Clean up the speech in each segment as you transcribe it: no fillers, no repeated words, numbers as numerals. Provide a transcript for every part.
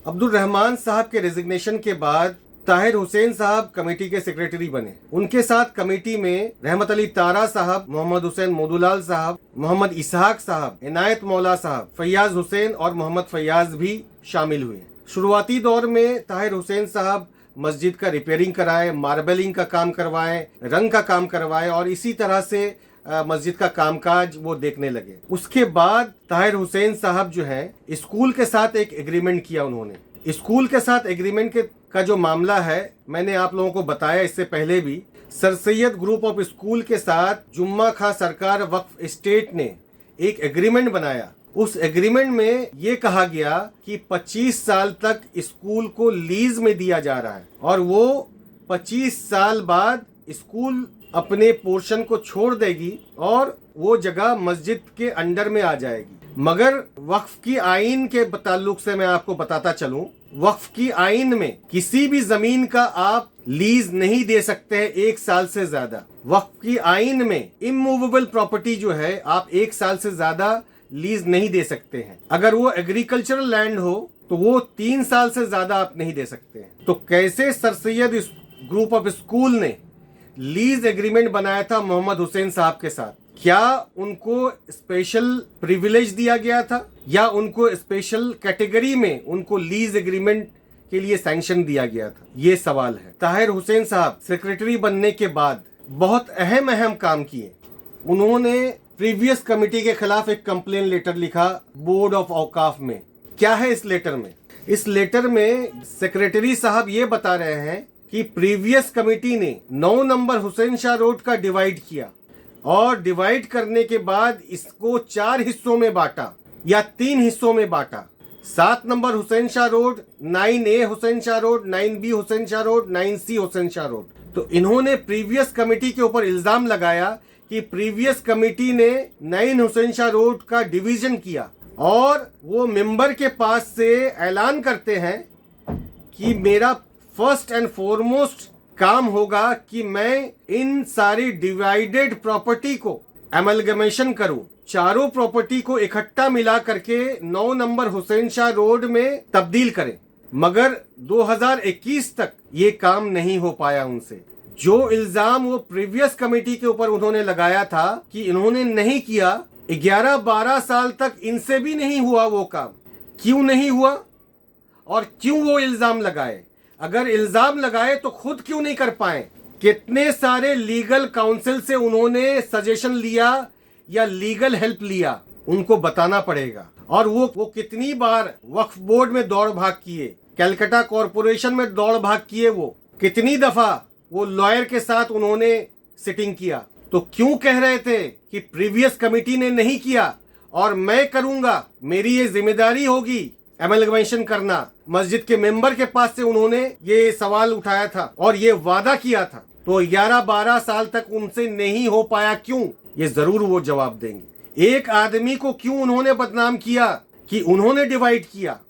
अब्दुल रहमान साहब के रेजिग्नेशन के बाद ताहिर हुसैन साहब कमेटी के सेक्रेटरी बने। उनके साथ कमेटी में रहमत अली तारा साहब, मोहम्मद हुसैन मोदूलाल साहब, मोहम्मद इसहाक साहब, इनायत मौला साहब, फैयाज हुसैन और मोहम्मद फैयाज भी शामिल हुए। शुरुआती दौर में ताहिर हुसैन साहब मस्जिद का रिपेयरिंग कराए, मार्बलिंग का काम करवाए, रंग का काम करवाए और इसी तरह से मस्जिद का कामकाज वो देखने लगे। उसके बाद ताहिर हुसैन साहब जो है स्कूल के साथ एक एग्रीमेंट किया। उन्होंने स्कूल के साथ एग्रीमेंट का जो मामला है मैंने आप लोगों को बताया इससे पहले भी। Sir Syed group of school के साथ जुम्मा खां सरकार वक्फ एस्टेट ने एक एग्रीमेंट बनाया। उस एग्रीमेंट में ये कहा गया कि 25 साल तक स्कूल को लीज में दिया जा रहा है और वो 25 साल बाद स्कूल अपने पोर्शन को छोड़ देगी और वो जगह मस्जिद के अंडर में आ जाएगी। मगर वक्फ की आइन के ताल्लुक से मैं आपको बताता चलूं, वक्फ की आइन में किसी भी जमीन का आप लीज नहीं दे सकते हैं 1 साल से ज्यादा। वक्फ की आइन में इमूवेबल प्रॉपर्टी जो है आप 1 साल से ज्यादा लीज नहीं दे सकते हैं। अगर वो एग्रीकल्चरल लैंड हो तो वो 3 साल से ज्यादा आप नहीं दे सकते हैं। तो कैसे sir Syed group of school ने लीज एग्रीमेंट बनाया था मोहम्मद हुसैन साहब के साथ? क्या उनको स्पेशल प्रिविलेज दिया गया था या उनको स्पेशल कैटेगरी में उनको लीज एग्रीमेंट के लिए सैंक्शन दिया गया था? ये सवाल है। ताहिर हुसैन साहब सेक्रेटरी बनने के बाद बहुत अहम काम किए। उन्होंने प्रीवियस कमेटी के खिलाफ एक कंप्लेन लेटर लिखा बोर्ड ऑफ औकाफ में। क्या है इस लेटर में? इस लेटर में सेक्रेटरी साहब ये बता रहे हैं कि प्रीवियस कमेटी ने 9 नंबर हुसैन शाह रोड का डिवाइड किया और डिवाइड करने के बाद इसको 4 हिस्सों में बांटा या 3 हिस्सों में बांटा। 7 number Hussain Shah road, 9A Hussain Shah road, 9B Hussain Shah road, 9C Hussain Shah road. तो इन्होंने प्रीवियस कमेटी के ऊपर इल्जाम लगाया कि प्रीवियस कमेटी ने 9 हुसैन शाह रोड का डिवीजन किया और वो मेंबर के पास से ऐलान करते हैं कि मेरा फर्स्ट एंड फॉरमोस्ट काम होगा कि मैं इन सारी डिवाइडेड प्रॉपर्टी को एमलगमेशन करूं, चारों प्रॉपर्टी को इकट्ठा मिला करके 9 नंबर हुसैन शाह रोड में तब्दील करें। मगर 2021 तक ये काम नहीं हो पाया उनसे। जो इल्जाम वो प्रीवियस कमेटी के ऊपर उन्होंने लगाया था कि इन्होंने नहीं किया, 11-12 साल तक इनसे भी नहीं हुआ वो काम। क्यों नहीं हुआ और क्यों वो इल्जाम लगाए? अगर इल्जाम लगाए तो खुद क्यों नहीं कर पाए? कितने सारे लीगल काउंसिल से उन्होंने सजेशन लिया या लीगल हेल्प लिया, उनको बताना पड़ेगा। और वो कितनी बार वक्फ बोर्ड में दौड़ भाग किए, कलकत्ता कॉरपोरेशन में दौड़ भाग किए, वो कितनी दफा वो लॉयर के साथ उन्होंने सिटिंग किया। तो क्यों कह रहे थे कि प्रीवियस कमेटी ने नहीं किया और मैं करूंगा, मेरी ये जिम्मेदारी होगी एमलगमेशन करना? मस्जिद के मेंबर के पास से उन्होंने ये सवाल उठाया था और ये वादा किया था। तो 11-12 साल तक उनसे नहीं हो पाया। क्यों? ये जरूर वो जवाब देंगे। एक आदमी को क्यों उन्होंने बदनाम किया कि उन्होंने डिवाइड किया?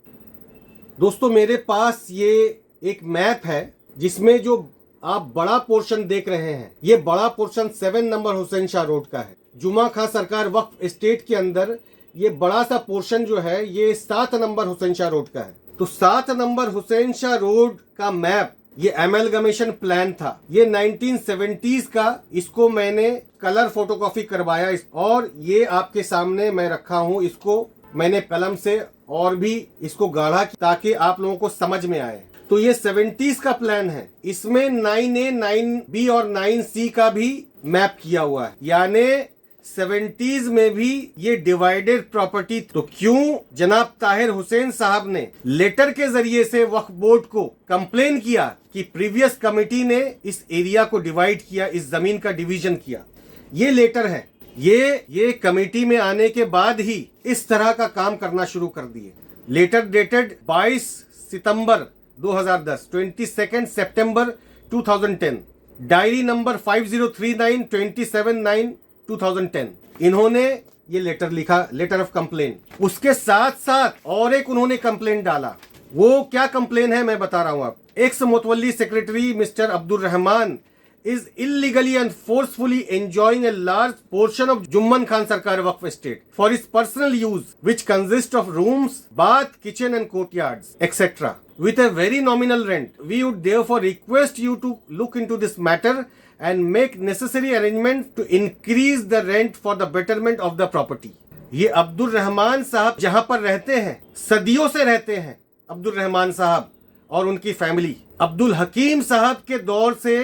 दोस्तों, मेरे पास ये एक मैप है जिसमें जो आप बड़ा पोर्शन देख रहे हैं, ये बड़ा portion 7 number Hussain Shah road का है। जुम्मा खां सरकार वक्फ एस्टेट के अंदर ये बड़ा सा पोर्शन जो है ये 7 नंबर हुसैन शाह रोड का है। तो 7 नंबर हुसैन शाह रोड का मैप ये एमलगमेशन प्लान था। ये 1970s का। इसको मैंने कलर फोटोकॉपी करवाया और ये आपके सामने मैं रखा हूँ। इसको मैंने कलम से और भी इसको गाढ़ा ताकि आप लोगों को समझ में आए। तो ये 70s का प्लान है। इसमें 9A, 9B और 9C का भी मैप किया हुआ है, यानी 70s में भी ये डिवाइडेड प्रॉपर्टी। तो क्यों जनाब ताहिर हुसैन साहब ने लेटर के जरिए से वक्फ बोर्ड को कंप्लेन किया कि प्रीवियस कमेटी ने इस एरिया को डिवाइड किया, इस जमीन का डिवीजन किया? ये लेटर है। ये कमेटी में आने के बाद ही इस तरह का काम करना शुरू कर दिए। लेटर डेटेड 22 सितंबर 2010, 22 सितंबर 2010, डायरी नंबर 5039 27/9/2010। इन्होंने ये लेटर लिखा, लेटर ऑफ कंप्लेन। उसके साथ साथ और एक उन्होंने कंप्लेन डाला। वो क्या कंप्लेन है मैं बता रहा हूं आप। एक्स मुतवल्ली secretary mister Abdul Rahman is illegally and forcefully enjoying a large portion of Jumman Khan Sarkar Waqf estate for his personal use, which consists of rooms, bath, kitchen and courtyards, etc. with a very nominal rent. We would therefore request you to look into this matter and make necessary arrangements to increase the rent for the betterment of the property. ये अब्दुल रहमान साहब जहां पर रहते हैं, सदियों से रहते हैं अब्दुल रहमान साहब और उनकी फैमिली। अब्दुल हकीम साहब के दौर से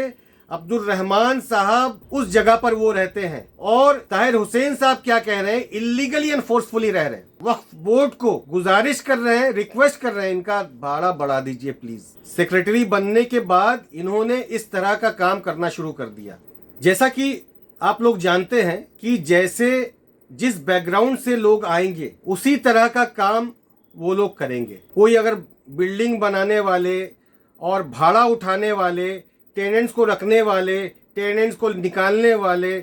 अब्दुल रहमान साहब उस जगह पर वो रहते हैं और ताहिर हुसैन साहब क्या कह रहे हैं, इलीगली एंड फोर्सफुली रह रहे हैं। वक्फ बोर्ड को गुजारिश कर रहे हैं, रिक्वेस्ट कर रहे हैं, इनका भाड़ा बढ़ा दीजिए प्लीज। सेक्रेटरी बनने के बाद इन्होंने इस तरह का काम करना शुरू कर दिया। जैसा कि आप लोग जानते हैं कि जैसे जिस बैकग्राउंड से लोग आएंगे उसी तरह का काम वो लोग करेंगे। कोई अगर बिल्डिंग बनाने वाले और भाड़ा उठाने वाले, टेनेंट्स को रखने वाले, टेनेंट्स को निकालने वाले,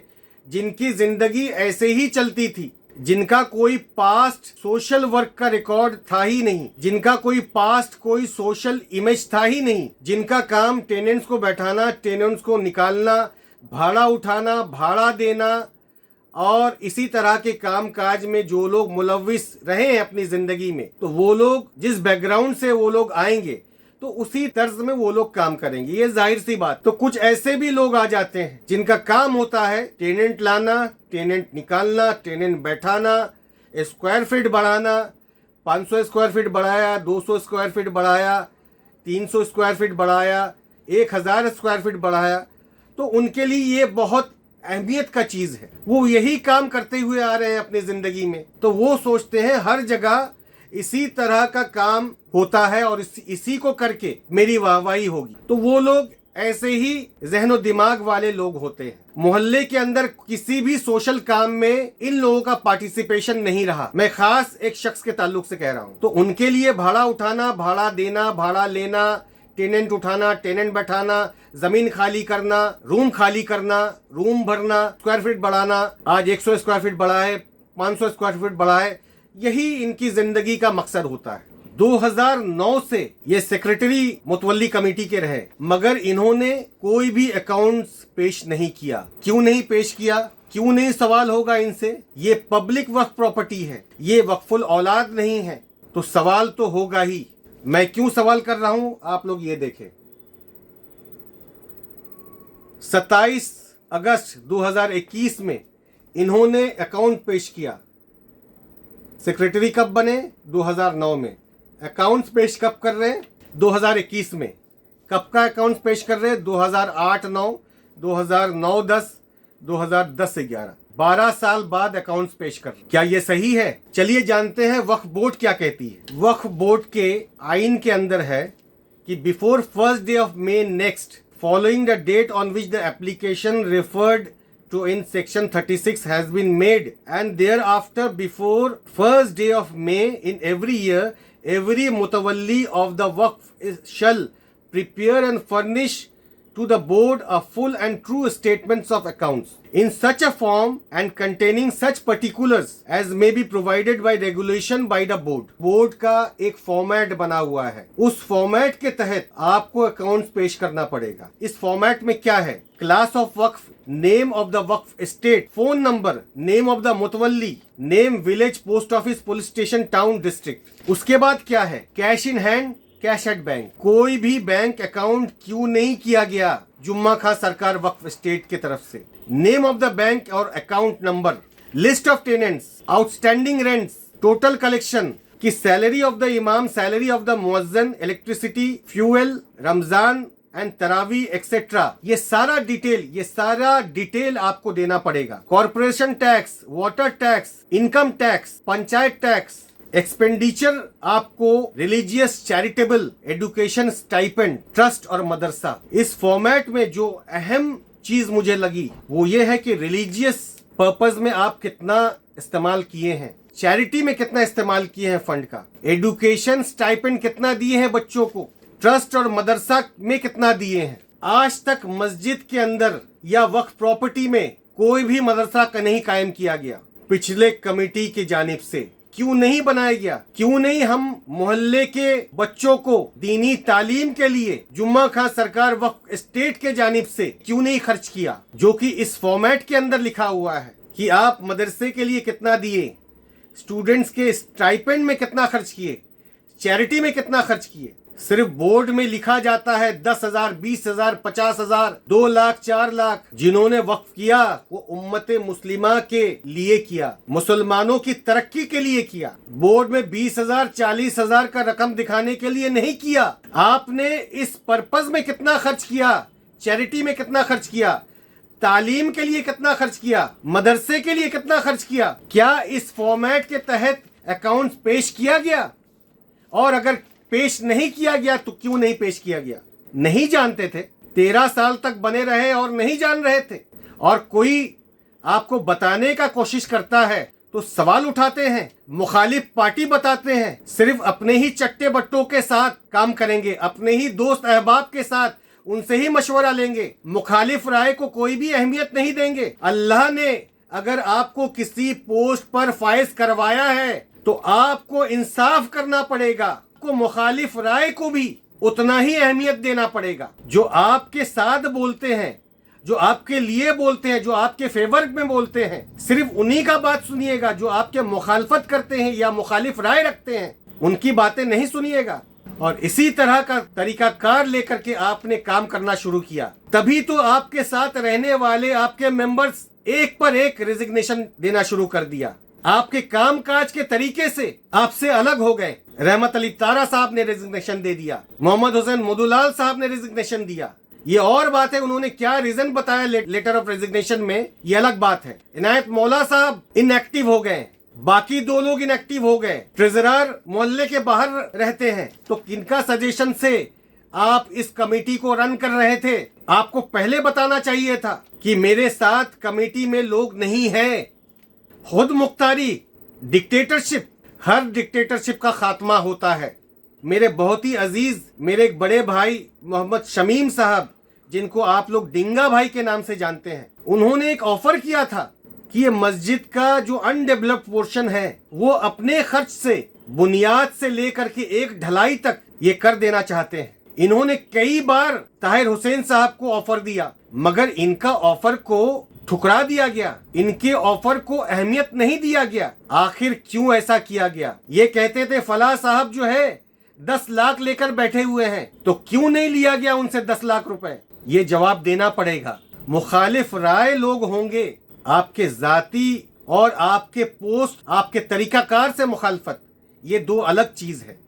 जिनकी जिंदगी ऐसे ही चलती थी, जिनका कोई पास्ट सोशल वर्क का रिकॉर्ड था ही नहीं, जिनका कोई पास्ट कोई सोशल इमेज था ही नहीं, जिनका काम टेनेंट्स को बैठाना, टेनेंट्स को निकालना, भाड़ा उठाना, भाड़ा देना और इसी तरह के काम काज में जो लोग मुलव्विस रहे हैं अपनी जिंदगी में, तो वो लोग जिस बैकग्राउंड से वो लोग आएंगे तो उसी तर्ज में वो लोग काम करेंगे। ये जाहिर सी बात। तो कुछ ऐसे भी लोग आ जाते हैं जिनका काम होता है टेनेंट लाना, टेनेंट निकालना, टेनेंट बैठाना, स्क्वायर फीट बढ़ाना, 500 स्क्वायर फीट बढ़ाया, 200 स्क्वायर फीट बढ़ाया, 300 स्क्वायर फीट बढ़ाया, 1000 स्क्वायर फीट बढ़ाया। तो उनके लिए ये बहुत अहमियत का चीज है। वो यही काम करते हुए आ रहे हैं अपनी जिंदगी में, तो वो सोचते हैं हर जगह इसी तरह का काम होता है और इसी को करके मेरी वाहवाही होगी। तो वो लोग ऐसे ही जहनो दिमाग वाले लोग होते हैं। मोहल्ले के अंदर किसी भी सोशल काम में इन लोगों का पार्टिसिपेशन नहीं रहा। मैं खास एक शख्स के ताल्लुक से कह रहा हूँ। तो उनके लिए भाड़ा उठाना, भाड़ा देना, भाड़ा लेना, टेनेंट उठाना, टेनेंट बैठाना, जमीन खाली करना, रूम खाली करना, रूम भरना, स्क्वायर फीट बढ़ाना, आज 100 स्क्वायर फीट बढ़ा है, 500 स्क्वायर फीट बढ़ा है, यही इनकी जिंदगी का मकसद होता है। 2009 से ये सेक्रेटरी मुतवल्ली कमेटी के रहे, मगर इन्होंने कोई भी अकाउंट्स पेश नहीं किया। क्यों नहीं पेश किया? क्यों नहीं सवाल होगा इनसे? ये पब्लिक वक्फ प्रॉपर्टी है, ये वक्फुल औलाद नहीं है, तो सवाल तो होगा ही। मैं क्यों सवाल कर रहा हूं, आप लोग ये देखें। 27 अगस्त 2021 में इन्होंने अकाउंट पेश किया। सेक्रेटरी कब बने? 2009 में। अकाउंट्स पेश कब कर रहे हैं? 2021 में। कब का अकाउंट्स पेश कर रहे हैं? 2008-9, 2009-10, 2010-11, 12 साल बाद अकाउंट्स पेश कर रहे हैं। क्या ये सही है? चलिए जानते हैं वक्फ बोर्ड क्या कहती है। वक्फ बोर्ड के आइन के अंदर है कि before 1st day of May next, following the date on which the application referred to in section 36 has been made, and thereafter before 1st day of May in every year, every mutawalli of the waqf shall prepare and furnish to the board a full and true statements of accounts in such a form and containing such particulars as may be provided by regulation by the board. Board का एक format बना हुआ है, उस format के तहत आपको accounts पेश करना पड़ेगा। इस फॉर्मेट में क्या है? क्लास ऑफ वक्फ, नेम ऑफ द वक्फ estate, phone number, name of the मुतवल्ली, name, village, post office, police station, town, district. उसके बाद क्या है? Cash in hand, cash at bank. कोई भी बैंक अकाउंट क्यों नहीं किया गया जुम्मा खां सरकार वक्फ स्टेट की तरफ से? नेम ऑफ द बैंक और account number, list of tenants, outstanding rents, total collection की, सैलरी ऑफ द इमाम, सैलरी ऑफ द मुअज्जिन, इलेक्ट्रिसिटी, फ्यूल, रमजान एंड तरावी एक्सेट्रा। ये सारा डिटेल आपको देना पड़ेगा। Corporation tax, water tax, income tax, panchayat tax, expenditure आपको religious, charitable, education, stipend, trust और मदरसा। इस फॉर्मेट में जो अहम चीज मुझे लगी वो ये है कि रिलीजियस पर्पस में आप कितना इस्तेमाल किए हैं, चैरिटी में कितना इस्तेमाल किए हैं फंड का, एजुकेशन स्टाइपेंड कितना दिए हैं बच्चों को, ट्रस्ट और मदरसा में कितना दिए हैं। आज तक मस्जिद के अंदर या वक्फ प्रॉपर्टी में कोई भी मदरसा नहीं कायम किया गया पिछले कमेटी की जानिब से। क्यों नहीं बनाया गया? क्यों नहीं हम मोहल्ले के बच्चों को दीनी तालीम के लिए जुम्मा खान सरकार वक्फ एस्टेट के जानिब से क्यों नहीं खर्च किया, जो कि इस फॉर्मेट के अंदर लिखा हुआ है कि आप मदरसे के लिए कितना दिए, स्टूडेंट्स के स्टाइपेंड में कितना खर्च किए, चैरिटी में कितना खर्च किए। सिर्फ बोर्ड में लिखा जाता है 10,000, 20,000, 50,000, 2 लाख, 4 लाख। जिन्होंने वक्फ किया वो उम्मते मुस्लिमा के लिए किया, मुसलमानों की तरक्की के लिए किया। बोर्ड में 20,000, 40,000 का रकम दिखाने के लिए नहीं किया। आपने इस पर्पज में कितना खर्च किया, चैरिटी में कितना खर्च किया, तालीम के लिए कितना खर्च किया, मदरसे के लिए कितना खर्च किया? क्या इस फॉर्मेट के तहत अकाउंट्स पेश किया गया? और अगर पेश नहीं किया गया तो क्यों नहीं पेश किया गया? नहीं जानते थे, 13 साल तक बने रहे और नहीं जान रहे थे। और कोई आपको बताने का कोशिश करता है तो सवाल उठाते हैं, मुखालिफ पार्टी बताते हैं, सिर्फ अपने ही चट्टे बट्टों के साथ काम करेंगे, अपने ही दोस्त अहबाब के साथ उनसे ही मशवरा लेंगे, मुखालिफ राय को कोई भी अहमियत नहीं देंगे। अल्लाह ने अगर आपको किसी पोस्ट पर फाइज करवाया है तो आपको इंसाफ करना पड़ेगा, को मुखालिफ राय को भी उतना ही अहमियत देना पड़ेगा। जो आपके साथ बोलते हैं, जो आपके लिए बोलते हैं, जो आपके फेवर में बोलते हैं, सिर्फ उन्हीं का बात सुनिएगा। जो आपके मुखालफत करते हैं या मुखालिफ राय रखते हैं उनकी बातें नहीं सुनिएगा। और इसी तरह का तरीकाकार लेकर के आपने काम करना शुरू किया, तभी तो आपके साथ रहने वाले आपके मेंबर्स एक पर एक रेजिग्नेशन देना शुरू कर दिया। आपके कामकाज के तरीके से आपसे अलग हो गए। रहमत अली तारा साहब ने रेजिग्नेशन दे दिया, मोहम्मद हुसैन मोदूलाल साहब ने रेजिग्नेशन दिया। ये और बात है, उन्होंने क्या रीजन बताया लेटर ऑफ रेजिग्नेशन में, ये अलग बात है। इनायत मौला साहब इनएक्टिव हो गए, बाकी 2 लोग इनएक्टिव हो गए। ट्रेजरर मोहल्ले के बाहर रहते हैं, तो किनका सजेशन से आप इस कमेटी को रन कर रहे थे? आपको पहले बताना चाहिए था कि मेरे साथ कमेटी में लोग नहीं हैं। खुद मुख्तारी, डिक्टेटरशिप, हर डिक्टेटरशिप का खात्मा होता है। मेरे बहुत ही अजीज मेरे एक बड़े भाई मोहम्मद शमीम साहब, जिनको आप लोग डिंगा भाई के नाम से जानते हैं, उन्होंने एक ऑफर किया था कि ये मस्जिद का जो अनडेवलप्ड पोर्शन है वो अपने खर्च से बुनियाद से लेकर के एक ढलाई तक ये कर देना चाहते हैं। इन्होंने कई बार ताहिर हुसैन साहब को ऑफर दिया, मगर इनका ऑफर को ठुकरा दिया गया, इनके ऑफर को अहमियत नहीं दिया गया। आखिर क्यों ऐसा किया गया? ये कहते थे फलाह साहब जो है 10 लाख लेकर बैठे हुए हैं, तो क्यों नहीं लिया गया उनसे 10 लाख रुपए? ये जवाब देना पड़ेगा। मुखालिफ राय लोग होंगे, आपके जाती और आपके पोस्ट, आपके तरीकाकार से मुखालफत, ये 2 अलग चीज है।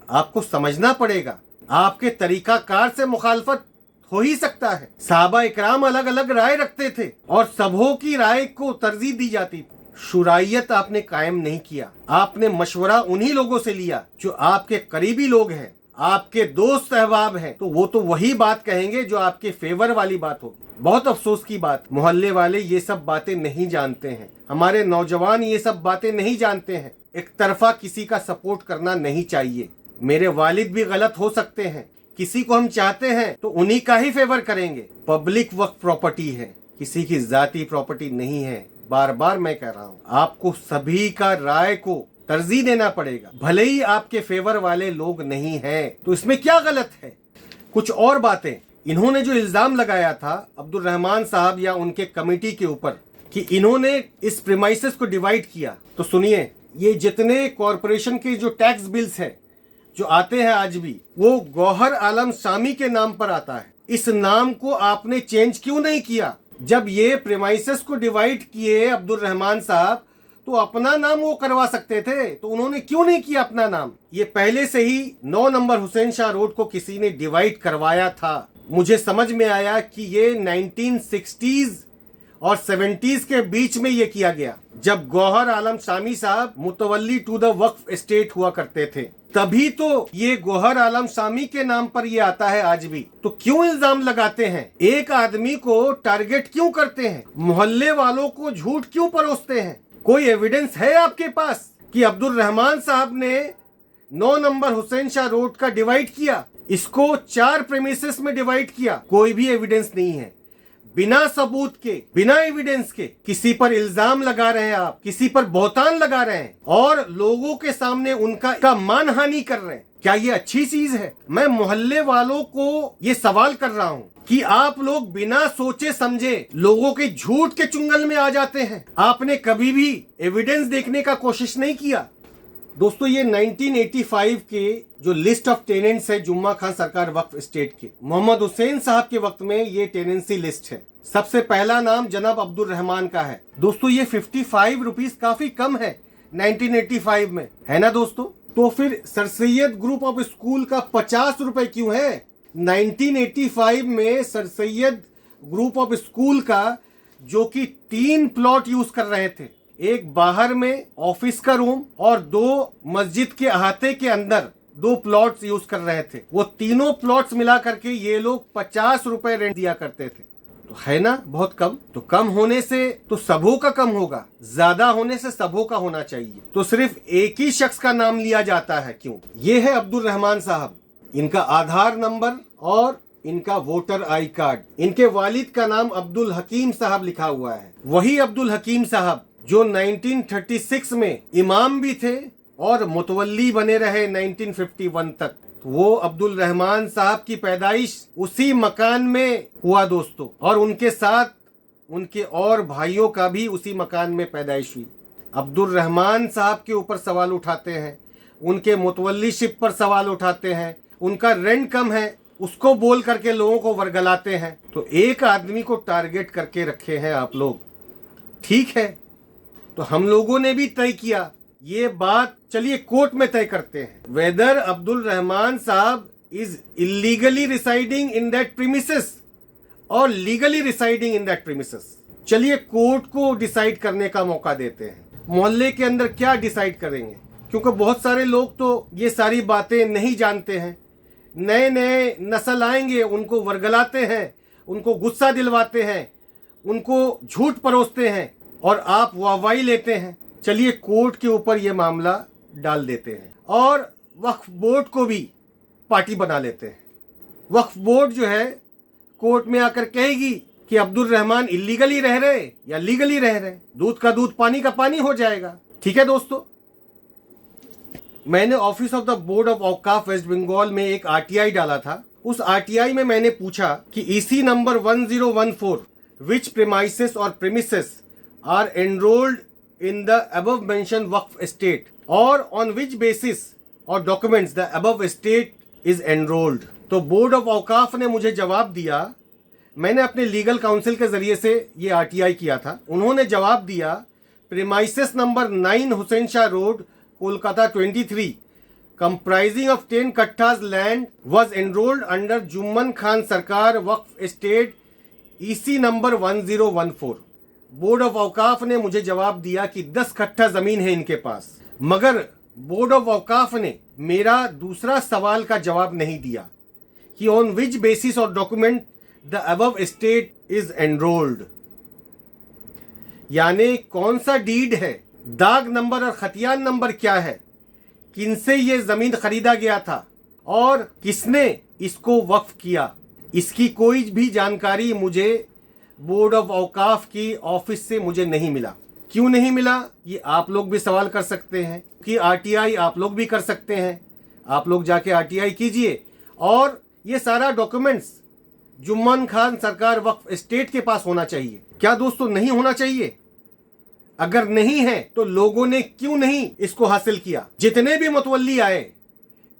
आपको समझना पड़ेगा। आपके तरीकाकार से मुखालफत हो ही सकता है। साहबा इकराम अलग अलग राय रखते थे और सबों की राय को तरजीह दी जाती थी। शुराइयत आपने कायम नहीं किया। आपने मशवरा उन्हीं लोगों से लिया जो आपके करीबी लोग हैं, आपके दोस्त अहबाब हैं, तो वो तो वही बात कहेंगे जो आपके फेवर वाली बात होगी। बहुत अफसोस की बात, मोहल्ले वाले ये सब बातें नहीं जानते हैं, हमारे नौजवान ये सब बातें नहीं जानते हैं। एक तरफा किसी का सपोर्ट करना नहीं चाहिए। मेरे वालिद भी गलत हो सकते हैं, किसी को हम चाहते हैं तो उन्हीं का ही फेवर करेंगे। पब्लिक वक्फ प्रॉपर्टी है, किसी की जाती प्रॉपर्टी नहीं है। बार बार मैं कह रहा हूँ, आपको सभी का राय को तरजीह देना पड़ेगा, भले ही आपके फेवर वाले लोग नहीं हैं, तो इसमें क्या गलत है? कुछ और बातें, इन्होंने जो इल्जाम लगाया था अब्दुल रहमान साहब या उनके कमेटी के ऊपर कि इन्होंने इस प्रीमाइसेस को डिवाइड किया, तो सुनिए, ये जितने कॉरपोरेशन के जो टैक्स बिल्स है जो आते हैं आज भी, वो गौहर आलम शामी के नाम पर आता है। इस नाम को आपने चेंज क्यों नहीं किया? जब ये प्रीमाइसेस को डिवाइड किए अब्दुल रहमान साहब, तो अपना नाम वो करवा सकते थे, तो उन्होंने क्यों नहीं किया अपना नाम? ये पहले से ही 9 नंबर हुसैन शाह रोड को किसी ने डिवाइड करवाया था। मुझे समझ में आया कि ये 1960s और 70s के बीच में ये किया गया, जब गौहर आलम शामी साहब मुतवल्ली टू द वक्फ एस्टेट हुआ करते थे, तभी तो ये गौहर आलम शामी के नाम पर ये आता है आज भी। तो क्यों इल्जाम लगाते हैं? एक आदमी को टारगेट क्यों करते हैं? मोहल्ले वालों को झूठ क्यों परोसते हैं? कोई एविडेंस है आपके पास कि अब्दुल रहमान साहब ने 9 नंबर हुसैन शाह रोड का डिवाइड किया, इसको 4 प्रेमिसेस में डिवाइड किया? कोई भी एविडेंस नहीं है। बिना सबूत के, बिना एविडेंस के किसी पर इल्जाम लगा रहे हैं, आप किसी पर बहतान लगा रहे हैं और लोगों के सामने उनका मानहानि कर रहे हैं। क्या ये अच्छी चीज है? मैं मोहल्ले वालों को ये सवाल कर रहा हूँ कि आप लोग बिना सोचे समझे लोगों के झूठ के चुंगल में आ जाते हैं। आपने कभी भी एविडेंस देखने का कोशिश नहीं किया। दोस्तों, ये 1985 के जो लिस्ट ऑफ टेनेंट्स है जुम्मा खान सरकार वक्फ एस्टेट के, मोहम्मद हुसैन साहब के वक्त में ये टेनेंसी लिस्ट है। सबसे पहला नाम जनाब अब्दुल रहमान का है। दोस्तों, ये 55 रुपीज काफी कम है 1985 में, है ना दोस्तों? तो फिर sir Syed group of school का 50 रुपए क्यों है? 1985 में sir Syed group of school का, जो कि 3 प्लॉट यूज कर रहे थे, एक बाहर में ऑफिस का रूम और 2 मस्जिद के अहाते के अंदर 2 प्लॉट्स यूज कर रहे थे, वो तीनों प्लॉट्स मिला करके ये लोग 50 रुपए रेंट दिया करते थे। तो है ना बहुत कम? तो कम होने से तो सबों का कम होगा, ज्यादा होने से सबों का होना चाहिए। तो सिर्फ एक ही शख्स का नाम लिया जाता है, क्यों? ये है अब्दुल रहमान साहब, इनका आधार नंबर और इनका वोटर आई कार्ड। इनके वालिद का नाम अब्दुल हकीम साहब लिखा हुआ है। वही अब्दुल हकीम साहब जो 1936 में इमाम भी थे और मुतवल्ली बने रहे 1951 तक। वो अब्दुल रहमान साहब की पैदाइश उसी मकान में हुआ दोस्तों, और उनके साथ उनके और भाइयों का भी उसी मकान में पैदाइश हुई। अब्दुल रहमान साहब के ऊपर सवाल उठाते हैं, उनके मुतवल्लीशिप पर सवाल उठाते हैं, उनका रेंट कम है उसको बोल करके लोगों को वर्गलाते हैं। तो एक आदमी को टारगेट करके रखे हैं आप लोग, ठीक है? तो हम लोगों ने भी तय किया ये बात, चलिए कोर्ट में तय करते हैं, वेदर अब्दुल रहमान साहब is illegally residing in that premises और legally residing in that premises. चलिए कोर्ट को डिसाइड करने का मौका देते हैं। मोहल्ले के अंदर क्या डिसाइड करेंगे? क्योंकि बहुत सारे लोग तो ये सारी बातें नहीं जानते हैं। नए नए नस्ल आएंगे, उनको वर्गलाते हैं, उनको गुस्सा दिलवाते हैं, उनको झूठ परोसते हैं और आप वाहवाही लेते हैं। चलिए कोर्ट के ऊपर ये मामला डाल देते हैं और वक्फ बोर्ड को भी पार्टी बना लेते हैं। वक्फ बोर्ड जो है कोर्ट में आकर कहेगी कि अब्दुल रहमान इलीगली रह रहे या लीगली रह रहे, दूध का दूध पानी का पानी हो जाएगा। ठीक है दोस्तों, मैंने office of the board of औकाफ वेस्ट बंगाल में एक आरटीआई डाला था। उस आरटीआई में मैंने पूछा कि ईसी नंबर 1014 विच प्रीमाइसेस और premises are enrolled in the above mentioned waqf estate or on which basis or documents the above estate is enrolled। तो बोर्ड ऑफ औकाफ ने मुझे जवाब दिया, मैंने अपने लीगल काउंसिल के जरिए से ये आरटीआई किया था। उन्होंने जवाब दिया premises number 9 Hussain Shah road Kolkata 23 comprising of 10 kathas land was enrolled under Jumman Khan Sarkar वक्फ estate EC number 1014। Board of औकाफ ने मुझे जवाब दिया कि 10 कट्ठा जमीन है इनके पास, मगर बोर्ड ऑफ औकाफ ने मेरा दूसरा सवाल का जवाब नहीं दिया कि ऑन विच बेसिस और document the above estate is enrolled, यानी कौन सा डीड है, दाग नंबर और खतियान नंबर क्या है, किनसे ये जमीन खरीदा गया था और किसने इसको वक्फ किया, इसकी कोई भी जानकारी मुझे बोर्ड ऑफ औकाफ की ऑफिस से मुझे नहीं मिला। क्यों नहीं मिला, ये आप लोग भी सवाल कर सकते हैं कि आरटीआई आप लोग भी कर सकते हैं। आप लोग जाके आरटीआई कीजिए और ये सारा डॉक्यूमेंट्स जुम्मन खान सरकार वक्फ एस्टेट के पास होना चाहिए। क्या दोस्तों नहीं होना चाहिए? अगर नहीं है तो लोगों ने क्यों नहीं इसको हासिल किया? जितने भी मुतवल्ली आए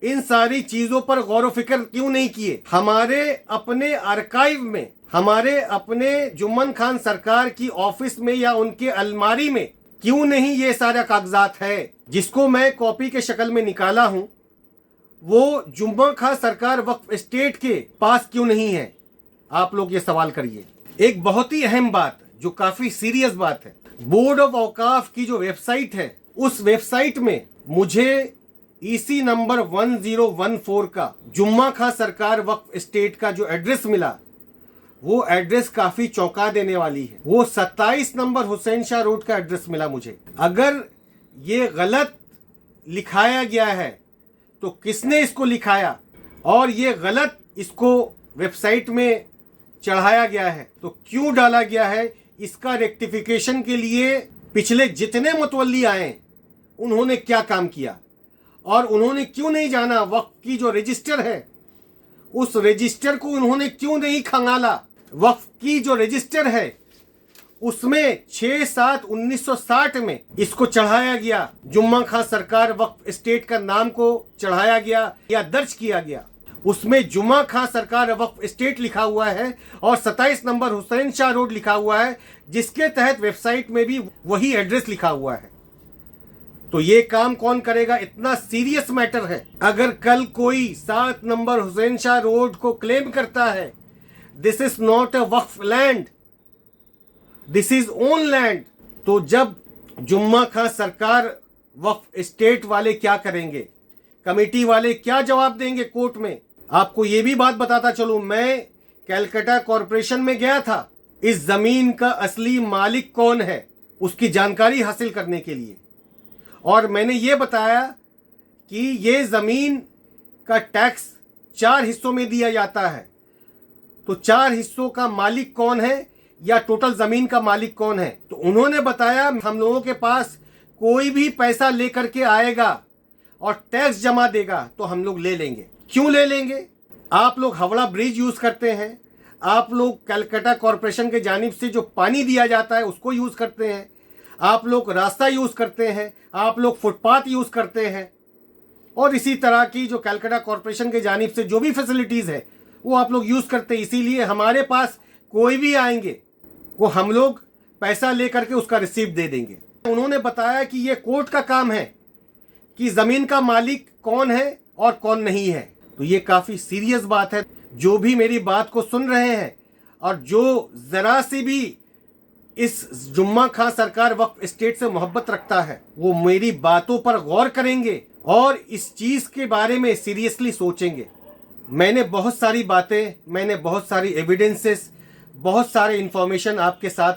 इन सारी चीजों पर गौर व फिक्र क्यों नहीं किए? हमारे अपने आर्काइव में, हमारे अपने जुम्मन खान सरकार की ऑफिस में या उनके अलमारी में क्यों नहीं ये सारा कागजात है? जिसको मैं कॉपी के शक्ल में निकाला हूं वो जुम्मन खान सरकार वक्फ एस्टेट के पास क्यों नहीं है? आप लोग ये सवाल करिए। एक बहुत ही अहम बात जो काफी सीरियस बात है, बोर्ड ऑफ औकाफ की जो वेबसाइट है उस वेबसाइट में मुझे ईसी नंबर 1014 का जुम्मा खान सरकार वक्फ एस्टेट का जो एड्रेस मिला वो एड्रेस काफी चौंका देने वाली है। वो 27 नंबर हुसैन शाह रोड का एड्रेस मिला मुझे। अगर ये गलत लिखाया गया है तो किसने इसको लिखाया और ये गलत इसको वेबसाइट में चढ़ाया गया है। तो क्यों डाला गया है, इसका रेक्टिफिकेशन के लिए पिछले जितने मुतवल्ली आए उन्होंने क्या काम किया और उन्होंने क्यों नहीं जाना, वक्फ की जो रजिस्टर है उस रजिस्टर को उन्होंने क्यों नहीं खंगाला। वक्फ की जो रजिस्टर है उसमें 6/7/1960 में इसको चढ़ाया गया, जुम्मा खां सरकार वक्फ स्टेट का नाम को चढ़ाया गया या दर्ज किया गया। उसमें जुम्मा खां सरकार वक्फ स्टेट लिखा हुआ है और 27 नंबर हुसैन शाह रोड लिखा हुआ है, जिसके तहत वेबसाइट में भी वही एड्रेस लिखा हुआ है। तो ये काम कौन करेगा, इतना सीरियस मैटर है। अगर कल कोई 7 नंबर हुसैन शाह रोड को क्लेम करता है, this is not a Waqf land, this is own land, तो जब जुम्मा खां सरकार वक्फ स्टेट वाले क्या करेंगे, कमेटी वाले क्या जवाब देंगे कोर्ट में। आपको ये भी बात बताता चलूं, मैं कैलकाटा कॉरपोरेशन में गया था इस जमीन का असली मालिक कौन है उसकी जानकारी हासिल करने के लिए, और मैंने ये बताया कि ये जमीन का टैक्स 4 हिस्सों में दिया जाता है। तो 4 हिस्सों का मालिक कौन है या टोटल जमीन का मालिक कौन है, तो उन्होंने बताया हम लोगों के पास कोई भी पैसा लेकर के आएगा और टैक्स जमा देगा तो हम लोग ले लेंगे। क्यों ले लेंगे, आप लोग हावड़ा ब्रिज यूज करते हैं, आप लोग कलकत्ता कॉरपोरेशन के जानिब से जो पानी दिया जाता है उसको यूज करते हैं, आप लोग रास्ता यूज करते हैं, आप लोग फुटपाथ यूज करते हैं, और इसी तरह की जो कलकत्ता कॉरपोरेशन के जानिब से जो भी फैसिलिटीज है वो आप लोग यूज करते हैं। इसीलिए हमारे पास कोई भी आएंगे वो हम लोग पैसा लेकर के उसका रिसीप्ट दे देंगे। उन्होंने बताया कि ये कोर्ट का काम है कि जमीन का मालिक कौन है और कौन नहीं है। तो ये काफी सीरियस बात है। जो भी मेरी बात को सुन रहे हैं और जो जरा सी भी इस जुम्मा खां सरकार वक्फ स्टेट से मोहब्बत रखता है वो मेरी बातों पर गौर करेंगे और इस चीज के बारे में सीरियसली सोचेंगे। मैंने बहुत सारी बातें, मैंने बहुत सारी एविडेंसेस, बहुत सारे इंफॉर्मेशन आपके साथ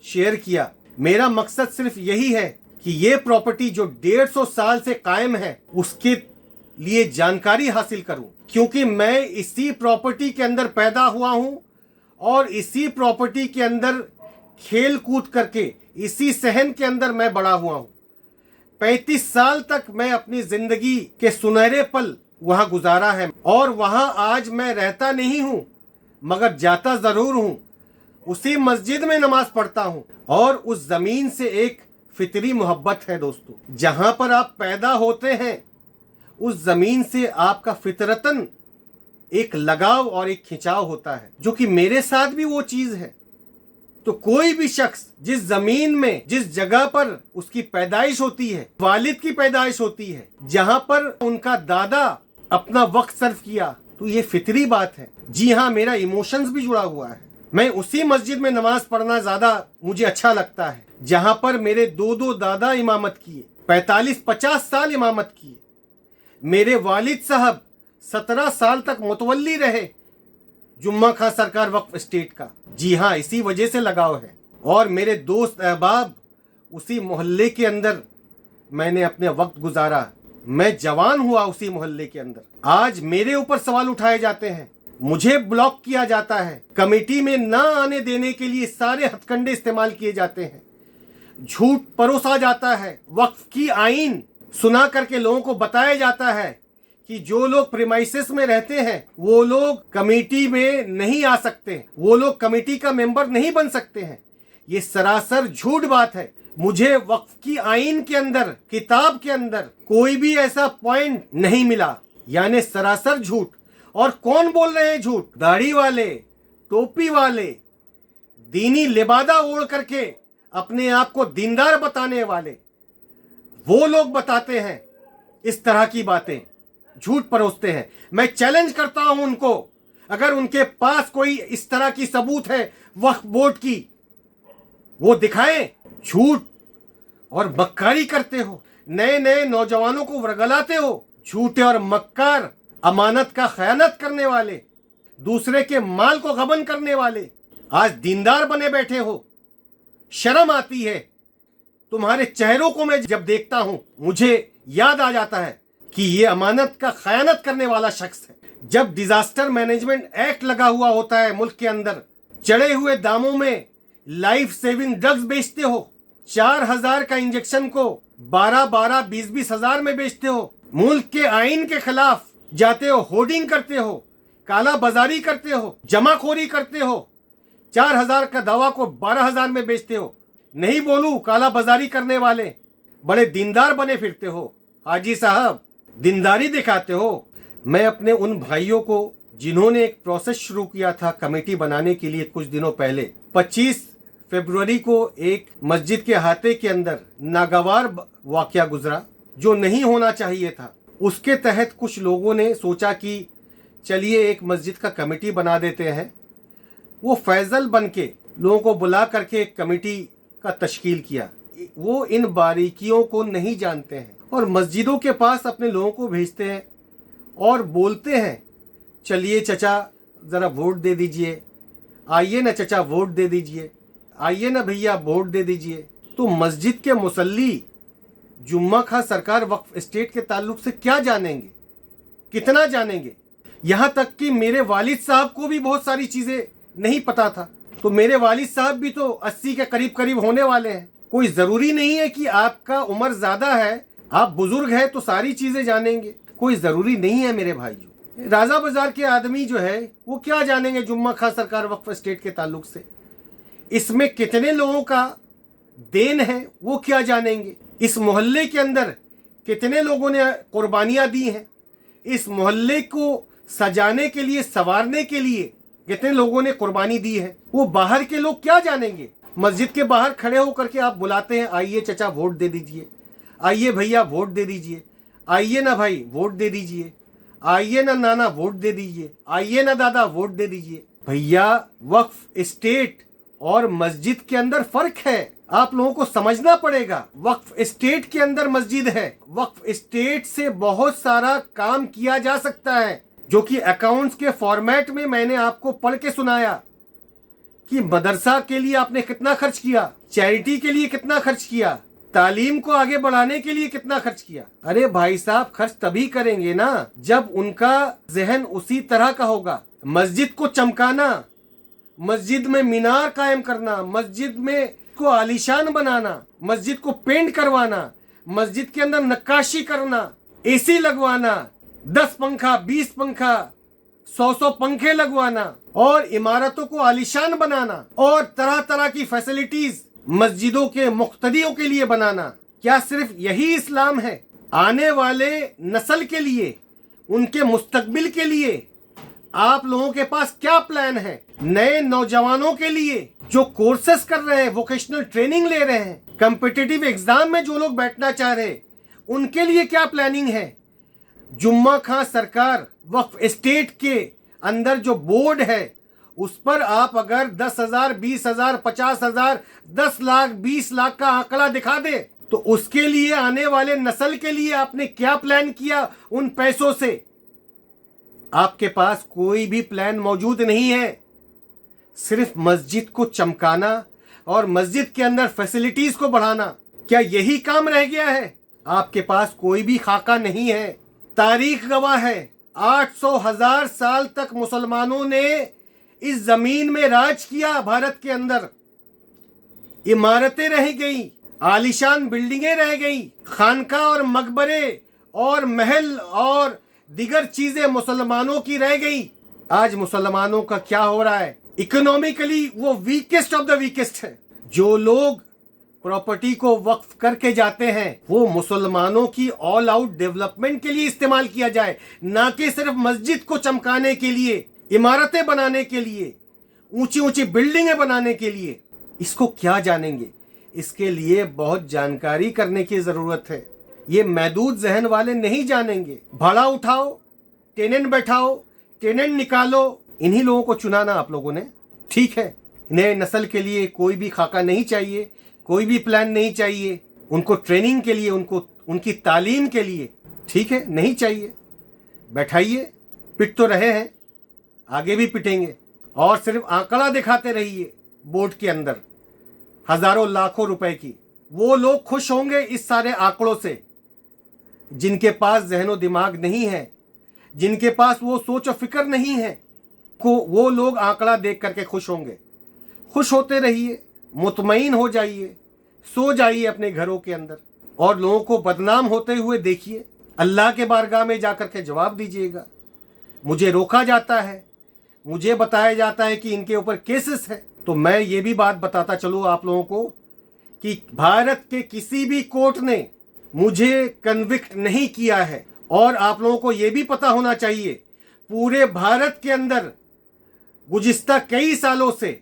शेयर किया। मेरा मकसद सिर्फ यही है कि ये प्रॉपर्टी जो 150 साल से कायम है उसके लिए जानकारी हासिल करूं, क्योंकि मैं इसी प्रॉपर्टी के अंदर पैदा हुआ हूं और इसी प्रॉपर्टी के अंदर खेल कूद करके इसी सहन के अंदर मैं बड़ा हुआ हूं। 35 साल तक मैं अपनी जिंदगी के सुनहरे पल वहां गुजारा है और वहां आज मैं रहता नहीं हूं मगर जाता जरूर हूं। उसी मस्जिद में नमाज पढ़ता हूं और उस जमीन से एक फितरी मोहब्बत है दोस्तों। जहां पर आप पैदा होते हैं उस जमीन से आपका फितरतन एक लगाव और एक खिंचाव होता है, जो कि मेरे साथ भी वो चीज है। तो कोई भी शख्स जिस जमीन में, जिस जगह पर उसकी पैदाइश होती है, वालिद की पैदाइश होती है, जहां पर उनका दादा अपना वक्त सर्व किया, तो ये फितरी बात है। जी हाँ, मेरा इमोशंस भी जुड़ा हुआ है। मैं उसी मस्जिद में नमाज पढ़ना ज्यादा मुझे अच्छा लगता है जहां पर मेरे 2 दादा इमामत किए, 45-50 साल इमामत किए। मेरे वालिद साहब 17 साल तक मुतवल्ली रहे जुम्मा खां सरकार वक्फ स्टेट का। जी हाँ, इसी वजह से लगाव है। और मेरे दोस्त अहबाब, उसी मोहल्ले के अंदर मैंने अपने वक्त गुजारा, मैं जवान हुआ उसी मोहल्ले के अंदर। आज मेरे ऊपर सवाल उठाए जाते हैं, मुझे ब्लॉक किया जाता है, कमेटी में ना आने देने के लिए सारे हथकंडे इस्तेमाल किए जाते हैं, झूठ परोसा जाता है, वक्फ की आईन सुना करके लोगों को बताया जाता है कि जो लोग प्रीमाइसेस में रहते हैं वो लोग कमेटी में नहीं आ सकते, वो लोग कमेटी का मेंबर नहीं बन सकते हैं। ये सरासर झूठ बात है। मुझे वक्फ की आईन के अंदर, किताब के अंदर कोई भी ऐसा पॉइंट नहीं मिला, यानी सरासर झूठ। और कौन बोल रहे हैं झूठ? दाढ़ी वाले, टोपी वाले, दीनी लिबादा ओढ़ करके अपने आप को दीनदार बताने वाले, वो लोग बताते हैं इस तरह की बातें, झूठ परोसते हैं। मैं चैलेंज करता हूं उनको, अगर उनके पास कोई इस तरह की सबूत है वक्फ बोर्ड की, वो दिखाएं। झूठ और मक्कारी करते हो, नए नए नौजवानों को वर्गलाते हो, झूठे और मक्कार, अमानत का खयानत करने वाले, दूसरे के माल को गबन करने वाले, आज दीनदार बने बैठे हो। शर्म आती है तुम्हारे चेहरों को। मैं जब देखता हूं मुझे याद आ जाता है कि ये अमानत का खयानत करने वाला शख्स है। जब डिजास्टर मैनेजमेंट एक्ट लगा हुआ होता है मुल्क के अंदर, चढ़े हुए दामों में लाइफ सेविंग ड्रग्स बेचते हो, 4,000 का इंजेक्शन को 12-12, 20-20 हजार में बेचते हो, मुल्क के आइन के खिलाफ जाते हो, होर्डिंग करते हो, काला बाजारी करते हो, जमाखोरी करते हो, 4,000 का दवा को 12,000 में बेचते हो। नहीं बोलूं काला बाजारी करने वाले बड़े दीनदार बने फिरते हो, हाजी साहब दीनदारी दिखाते हो। मैं अपने उन भाइयों को जिन्होंने एक प्रोसेस शुरू किया था कमेटी बनाने के लिए कुछ दिनों पहले, 25 फरवरी को एक मस्जिद के अहाते के अंदर नागवार वाकया गुजरा जो नहीं होना चाहिए था। उसके तहत कुछ लोगों ने सोचा कि चलिए एक मस्जिद का कमेटी बना देते हैं। वो फैजल बन के लोगों को बुला करके एक कमेटी का तश्कील किया। वो इन बारीकियों को नहीं जानते हैं और मस्जिदों के पास अपने लोगों को भेजते हैं और बोलते हैं चलिए चचा ज़रा वोट दे दीजिए, आइए ना चचा वोट दे दीजिए, आइए ना भैया वोट दे दीजिए। तो मस्जिद के मुसल्ली जुम्मा खां सरकार वक्फ एस्टेट के ताल्लुक से क्या जानेंगे, कितना जानेंगे। यहाँ तक कि मेरे वालिद साहब को भी बहुत सारी चीज़ें नहीं पता था। तो मेरे वालिद साहब भी तो 80 के करीब करीब होने वाले हैं। कोई ज़रूरी नहीं है कि आपका उम्र ज़्यादा है, आप बुजुर्ग हैं तो सारी चीज़ें जानेंगे, कोई ज़रूरी नहीं है मेरे भाइयों। राजा बाजार के आदमी जो है वो क्या जानेंगे जुम्मा खां सरकार वक्फ एस्टेट के ताल्लुक से। इसमें कितने लोगों का देन है वो क्या जानेंगे। इस मोहल्ले के अंदर कितने लोगों ने कुर्बानियां दी हैं, इस मोहल्ले को सजाने के लिए, संवारने के लिए कितने लोगों ने कुर्बानी दी है, वो बाहर के लोग क्या जानेंगे। मस्जिद के बाहर खड़े होकर के आप बुलाते हैं आइए चचा वोट दे दीजिए, आइए भैया वोट दे दीजिए, आइए ना भाई वोट दे दीजिए, आइए ना नाना वोट दे दीजिए, आइए ना दादा वोट दे दीजिए। भैया वक्फ एस्टेट और मस्जिद के अंदर फर्क है, आप लोगों को समझना पड़ेगा। वक्फ एस्टेट के अंदर मस्जिद है, वक्फ एस्टेट से बहुत सारा काम किया जा सकता है जो कि अकाउंट्स के फॉर्मेट में मैंने आपको पढ़ के सुनाया कि मदरसा के लिए आपने कितना खर्च किया, चैरिटी के लिए कितना खर्च किया, तालीम को आगे बढ़ाने के लिए कितना खर्च किया। अरे भाई साहब खर्च तभी करेंगे ना जब उनका जहन उसी तरह का होगा। मस्जिद को चमकाना, मस्जिद में मीनार कायम करना, मस्जिद में को आलीशान बनाना, मस्जिद को पेंट करवाना, मस्जिद के अंदर नक्काशी करना, एसी लगवाना, 10 पंखा, 20 पंखा, 100 पंखे लगवाना और इमारतों को आलीशान बनाना और तरह तरह की फैसिलिटीज मस्जिदों के मुख्तदियों के लिए बनाना। क्या सिर्फ यही इस्लाम है? आने वाले नस्ल के लिए, उनके मुस्तकबिल के लिए आप लोगों के पास क्या प्लान है? नए नौजवानों के लिए जो कोर्सेस कर रहे हैं, वोकेशनल ट्रेनिंग ले रहे हैं, कॉम्पिटिटिव एग्जाम में जो लोग बैठना चाह रहे हैं, उनके लिए क्या प्लानिंग है? जुम्मा खां सरकार वक्फ एस्टेट के अंदर जो बोर्ड है उस पर आप अगर 10,000, 20,000, 50,000, 10 लाख, 20 लाख का आंकड़ा दिखा दे तो उसके लिए, आने वाले नस्ल के लिए आपने क्या प्लान किया उन पैसों से? आपके पास कोई भी प्लान मौजूद नहीं है। सिर्फ मस्जिद को चमकाना और मस्जिद के अंदर फैसिलिटीज को बढ़ाना, क्या यही काम रह गया है? आपके पास कोई भी खाका नहीं है। तारीख गवाह है 800,000 साल तक मुसलमानों ने इस जमीन में राज किया। भारत के अंदर इमारतें रह गई, आलीशान बिल्डिंगें रह गई, खानका और मकबरे और महल और दिगर चीजें मुसलमानों की रह गई। आज मुसलमानों का क्या हो रहा है? इकोनॉमिकली वो वीकेस्ट ऑफ द वीकेस्ट है। जो लोग प्रॉपर्टी को वक्फ करके जाते हैं वो मुसलमानों की ऑल आउट डेवलपमेंट के लिए इस्तेमाल किया जाए, ना कि सिर्फ मस्जिद को चमकाने के लिए, इमारतें बनाने के लिए, ऊंची ऊंची बिल्डिंगें बनाने के लिए। इसको क्या जानेंगे? इसके लिए बहुत जानकारी करने की जरूरत है। ये महदूद जहन वाले नहीं जानेंगे। भाड़ा उठाओ, टेनेंट बैठाओ, टेनेंट निकालो, इन्हीं लोगों को चुनाना आप लोगों ने। ठीक है, नए नस्ल के लिए कोई भी खाका नहीं चाहिए, कोई भी प्लान नहीं चाहिए, उनको ट्रेनिंग के लिए, उनको उनकी तालीम के लिए, ठीक है, नहीं चाहिए। बैठाइए, पिट तो रहे हैं, आगे भी पिटेंगे और सिर्फ आंकड़ा दिखाते रहिए बोर्ड के अंदर हजारों लाखों रुपए की। वो लोग खुश होंगे इस सारे आंकड़ों से जिनके पास जहनो दिमाग नहीं है, जिनके पास वो सोच और फिक्र नहीं है, को वो लोग आंकड़ा देख करके खुश होंगे। खुश होते रहिए, मुतमईन हो जाइए, सो जाइए अपने घरों के अंदर और लोगों को बदनाम होते हुए देखिए। अल्लाह के बारगाह में जाकर के जवाब दीजिएगा। मुझे रोका जाता है, मुझे बताया जाता है कि इनके ऊपर केसेस है, तो मैं ये भी बात बताता चलूँ आप लोगों को कि भारत के किसी भी कोर्ट ने मुझे कन्विक्ट नहीं किया है। और आप लोगों को ये भी पता होना चाहिए, पूरे भारत के अंदर गुज़िश्ता कई सालों से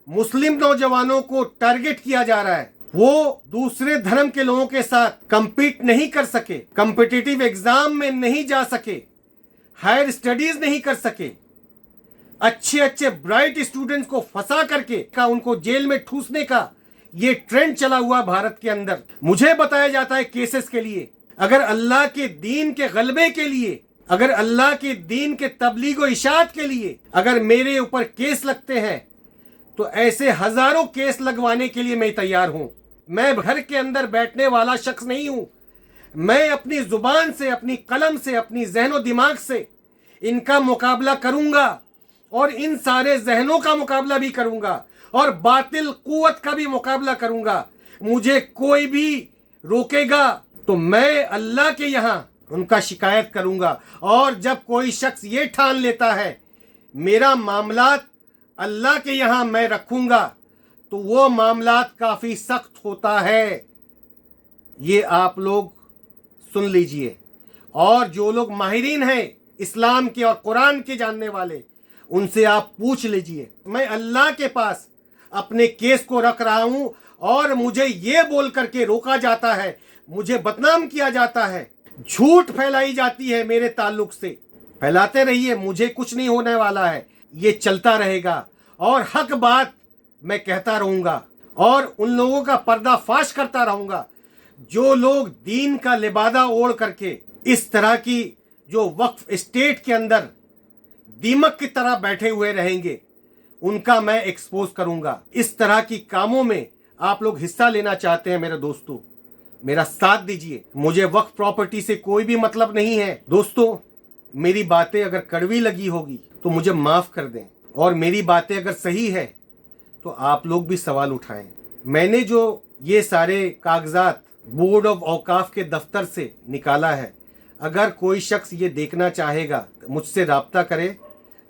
मुस्लिम नौजवानों को टारगेट किया जा रहा है। वो दूसरे धर्म के लोगों के साथ compete नहीं कर सके, कॉम्पिटिटिव एग्जाम में नहीं जा सके, हायर स्टडीज नहीं कर सके, अच्छे अच्छे ब्राइट स्टूडेंट्स को फंसा करके उनको जेल में ठूसने का ये ट्रेंड चला हुआ भारत के अंदर। मुझे बताया जाता है केसेस के लिए, अगर अल्लाह के दीन के गलबे के लिए, अगर अल्लाह के दीन के तबलीग व इशाअत के लिए अगर मेरे ऊपर केस लगते हैं तो ऐसे हजारों केस लगवाने के लिए मैं तैयार हूं। मैं घर के अंदर बैठने वाला शख्स नहीं हूं। मैं अपनी जुबान से, अपनी कलम से, अपनी जहनो दिमाग से इनका मुकाबला करूंगा और इन सारे जहनों का मुकाबला भी करूंगा और बातिल कुव्वत का भी मुकाबला करूंगा। मुझे कोई भी रोकेगा तो मैं अल्लाह के यहां उनका शिकायत करूंगा। और जब कोई शख्स ये ठान लेता है मेरा मामलात अल्लाह के यहां मैं रखूंगा तो वो मामलात काफी सख्त होता है। ये आप लोग सुन लीजिए। और जो लोग माहिरीन हैं इस्लाम के और कुरान के जानने वाले, उनसे आप पूछ लीजिए। मैं अल्लाह के पास अपने केस को रख रहा हूं और मुझे ये बोल करके रोका जाता है, मुझे बदनाम किया जाता है, झूठ फैलाई जाती है मेरे ताल्लुक से। फैलाते रहिए, मुझे कुछ नहीं होने वाला है, ये चलता रहेगा और हक बात मैं कहता रहूंगा और उन लोगों का पर्दाफाश करता रहूंगा जो लोग दीन का लिबादा ओढ़ करके इस तरह की जो वक्फ स्टेट के अंदर दीमक की तरह बैठे हुए रहेंगे, उनका मैं एक्सपोज करूंगा। इस तरह की कामों में आप लोग हिस्सा लेना चाहते हैं मेरे दोस्तों, मेरा साथ दीजिए। मुझे वक्फ प्रॉपर्टी से कोई भी मतलब नहीं है। दोस्तों, मेरी बातें अगर कड़वी लगी होगी तो मुझे माफ कर दें और मेरी बातें अगर सही है तो आप लोग भी सवाल उठाएं। मैंने जो ये सारे कागजात बोर्ड ऑफ औकाफ के दफ्तर से निकाला है, अगर कोई शख्स ये देखना चाहेगा मुझसे राब्ता करे,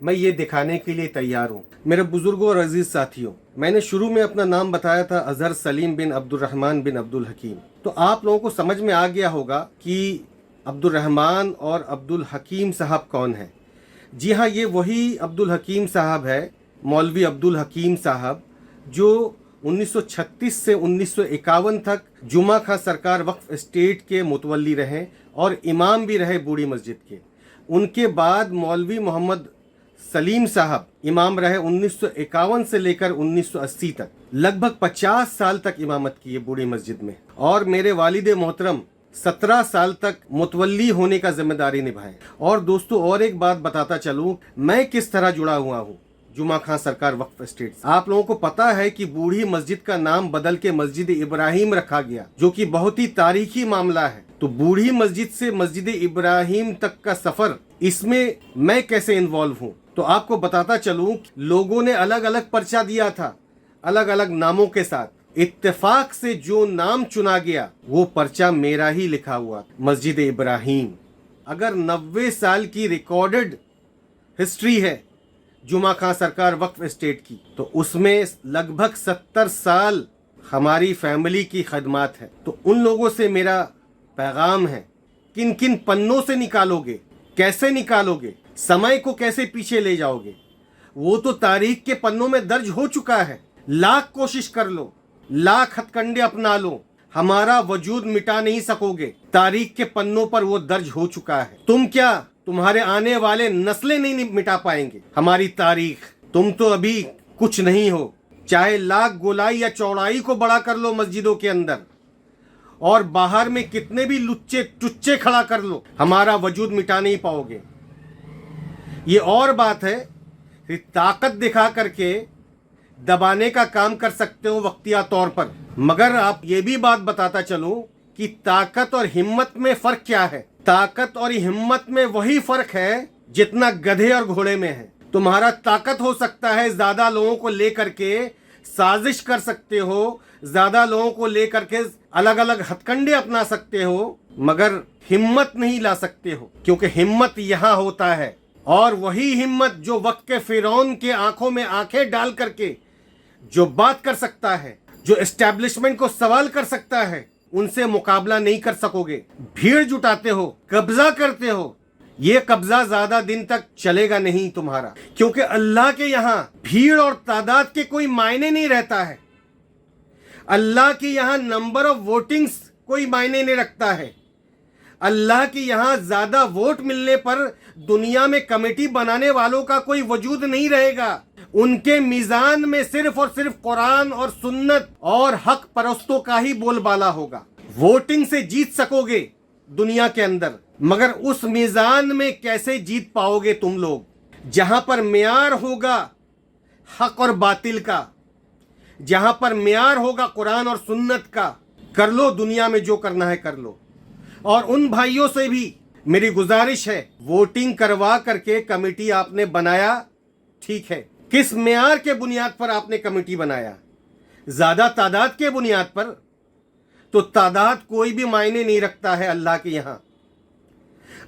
मैं ये दिखाने के लिए तैयार हूँ। मेरे बुजुर्गों और अजीज साथियों, मैंने शुरू में अपना नाम बताया था अजहर सलीम बिन अब्दुर्रहमान बिन अब्दुल हकीम। तो आप लोगों को समझ में आ गया होगा कि अब्दुर्रहमान और अब्दुल हकीम साहब कौन है। जी हाँ, ये वही अब्दुल हकीम साहब है, मौलवी अब्दुल हकीम साहब, जो 1936 से 1951 तक जुमा खां सरकार वक्फ स्टेट के मुतवल्ली रहे और इमाम भी रहे बूढ़ी मस्जिद के। उनके बाद मौलवी मोहम्मद सलीम साहब इमाम रहे 1951 से लेकर 1980 तक, लगभग 50 साल तक इमामत की है बूढ़ी मस्जिद में। और मेरे वालिद मोहतरम 17 साल तक मुतवल्ली होने का जिम्मेदारी निभाए। और दोस्तों, और एक बात बताता चलूं, मैं किस तरह जुड़ा हुआ हूँ जुमा खां सरकार वक्फ स्टेट। आप लोगों को पता है कि बूढ़ी मस्जिद का नाम बदल के मस्जिद इब्राहिम रखा गया, जो कि बहुत ही तारीखी मामला है। तो बूढ़ी मस्जिद से मस्जिद इब्राहिम तक का सफर, इसमें मैं कैसे इन्वॉल्व हूँ तो आपको बताता चलूं, लोगों ने अलग अलग पर्चा दिया था अलग अलग नामों के साथ। इत्तेफाक से जो नाम चुना गया वो पर्चा मेरा ही लिखा हुआ, मस्जिद इब्राहिम। अगर 90 साल की रिकॉर्डेड हिस्ट्री है जुमा खां सरकार वक्फ स्टेट की, तो उसमें लगभग 70 साल हमारी फैमिली की खदमात है। तो उन लोगों से मेरा पैगाम है, किन किन पन्नों से निकालोगे, कैसे निकालोगे, समय को कैसे पीछे ले जाओगे, वो तो तारीख के पन्नों में दर्ज हो चुका है। लाख कोशिश कर लो, लाख हथकंडे अपना लो, हमारा वजूद मिटा नहीं सकोगे। तारीख के पन्नों पर वो दर्ज हो चुका है। तुम क्या, तुम्हारे आने वाले नस्लें नहीं मिटा पाएंगे हमारी तारीख। तुम तो अभी कुछ नहीं हो। चाहे लाख गोलाई या चौड़ाई को बड़ा कर लो मस्जिदों के अंदर, और बाहर में कितने भी लुच्चे टुच्चे खड़ा कर लो, हमारा वजूद मिटा नहीं पाओगे। ये और बात है कि ताकत दिखा करके दबाने का काम कर सकते हो वक्तिया तौर पर, मगर आप ये भी बात बताता चलूं कि ताकत और हिम्मत में फर्क क्या है। ताकत और हिम्मत में वही फर्क है जितना गधे और घोड़े में है। तुम्हारा ताकत हो सकता है, ज्यादा लोगों को लेकर के साजिश कर सकते हो, ज्यादा लोगों को लेकर के अलग अलग हथकंडे अपना सकते हो, मगर हिम्मत नहीं ला सकते हो, क्योंकि हिम्मत यहाँ होता है। और वही हिम्मत जो वक्त के फिरौन के आंखों में आंखें डाल करके जो बात कर सकता है, जो एस्टैब्लिशमेंट को सवाल कर सकता है, उनसे मुकाबला नहीं कर सकोगे। भीड़ जुटाते हो, कब्जा करते हो, ये कब्जा ज्यादा दिन तक चलेगा नहीं तुम्हारा, क्योंकि अल्लाह के यहाँ भीड़ और तादाद के कोई मायने नहीं रहता है। अल्लाह के यहाँ नंबर ऑफ वोटिंग्स कोई मायने नहीं रखता है। अल्लाह के यहाँ ज्यादा वोट मिलने पर दुनिया में कमेटी बनाने वालों का कोई वजूद नहीं रहेगा। उनके मिजान में सिर्फ और सिर्फ कुरान और सुन्नत और हक परस्तों का ही बोलबाला होगा। वोटिंग से जीत सकोगे दुनिया के अंदर, मगर उस मिजान में कैसे जीत पाओगे तुम लोग, जहां पर मियार होगा हक और बातिल का, जहां पर मियार होगा कुरान और सुन्नत का। कर लो दुनिया में जो करना है कर लो। और उन भाइयों से भी मेरी गुजारिश है, वोटिंग करवा करके कमेटी आपने बनाया, ठीक है, किस मियार के बुनियाद पर आपने कमेटी बनाया? ज्यादा तादाद के बुनियाद पर? तो तादाद कोई भी मायने नहीं रखता है अल्लाह के यहां।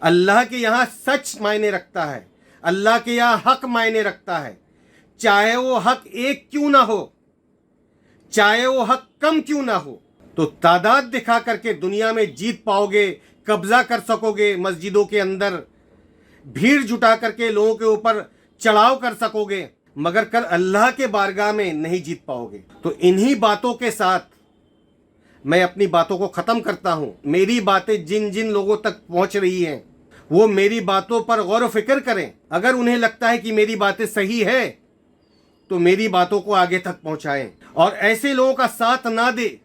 अल्लाह के यहां सच मायने रखता है, अल्लाह के यहां हक मायने रखता है। चाहे वो हक एक क्यों ना हो, चाहे वो हक कम क्यों ना हो, तो तादाद दिखा करके दुनिया में जीत पाओगे, कब्जा कर सकोगे मस्जिदों के अंदर, भीड़ जुटा करके लोगों के ऊपर चढ़ाव कर सकोगे, मगर कल अल्लाह के बारगाह में नहीं जीत पाओगे। तो इन्हीं बातों के साथ मैं अपनी बातों को खत्म करता हूं। मेरी बातें जिन जिन लोगों तक पहुंच रही हैं, वो मेरी बातों पर गौर फिक्र करें। अगर उन्हें लगता है कि मेरी बातें सही है तो मेरी बातों को आगे तक पहुंचाएं, और ऐसे लोगों का साथ ना दे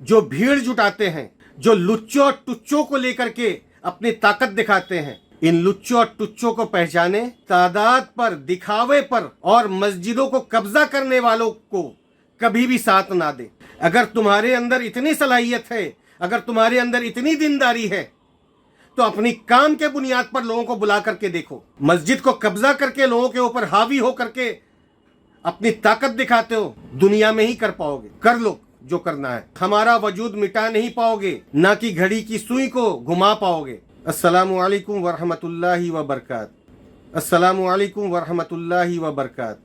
जो भीड़ जुटाते हैं, जो लुच्चों और टुच्चों को लेकर के अपनी ताकत दिखाते हैं। इन लुच्चों और टुच्चों को पहचाने, तादाद पर, दिखावे पर और मस्जिदों को कब्जा करने वालों को कभी भी साथ ना दे। अगर तुम्हारे अंदर इतनी सलाहियत है, अगर तुम्हारे अंदर इतनी दीनदारी है, तो अपनी काम के बुनियाद पर लोगों को बुला करके देखो। मस्जिद को कब्जा करके लोगों के ऊपर हावी हो करके अपनी ताकत दिखाते हो, दुनिया में ही कर पाओगे। कर लो जो करना है, हमारा वजूद मिटा नहीं पाओगे, ना कि घड़ी की सुई को घुमा पाओगे। अस्सलामु अलैकुम वरहमतुल्लाहि वबरकात। अस्सलामु अलैकुम वरहमतुल्लाहि वबरकात।